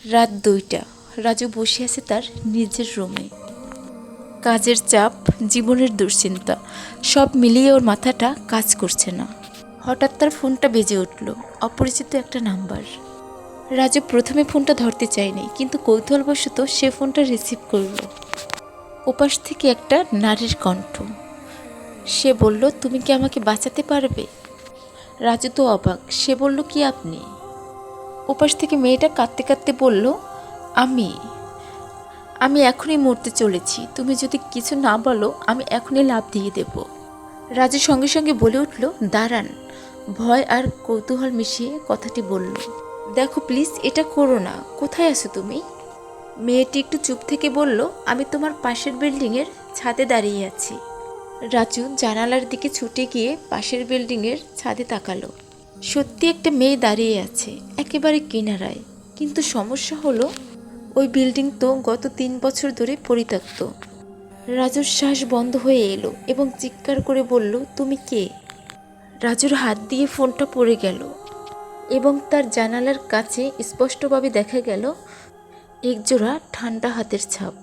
রাত ২টা। রাজু বসে আছে তার নিজের রুমে। কাজের চাপ, জীবনের দুশ্চিন্তা সব মিলিয়ে ওর মাথাটা কাজ করছে না। হঠাৎ তার ফোনটা বেজে উঠল। অপরিচিত একটা নাম্বার। রাজু প্রথমে ফোনটা ধরতে চায়নি, কিন্তু কৌতূহলবশত সে ফোনটা রিসিভ করল। ওপাশ থেকে একটা নারীর কণ্ঠ। সে বলল, তুমি কি আমাকে বাঁচাতে পারবে? রাজু তো অবাক। সে বলল, কি আপনি? ওপাশ থেকে মেয়েটা কাঁদতে কাঁদতে বলল, আমি আমি এখনই মরতে চলেছি। তুমি যদি কিছু না বলো আমি এখনই লাফ দিয়ে দেব। রাজু সঙ্গে সঙ্গে বলে উঠল, দাঁড়ান। ভয় আর কৌতূহল মিশিয়ে কথাটি বলল, দেখো প্লিজ, এটা করো না। কোথায় আছো তুমি? মেয়েটি একটু চুপ থেকে বলল, আমি তোমার পাশের বিল্ডিংয়ের ছাদে দাঁড়িয়ে আছি। রাজু জানালার দিকে ছুটে গিয়ে পাশের বিল্ডিংয়ের ছাদে তাকালো। সত্যি একটা মেয়ে দাঁড়িয়ে আছে, একেবারে কিনারায়। কিন্তু সমস্যা হলো, ওই বিল্ডিং তো গত ৩ বছর ধরে পরিত্যক্ত। রাজুর শ্বাস বন্ধ হয়ে এলো এবং চিৎকার করে বলল, তুমি কে? রাজুর হাত দিয়ে ফোনটা পড়ে গেল এবং তার জানালার কাছে স্পষ্টভাবে দেখা গেল একজোড়া ঠান্ডা হাতের ছাপ।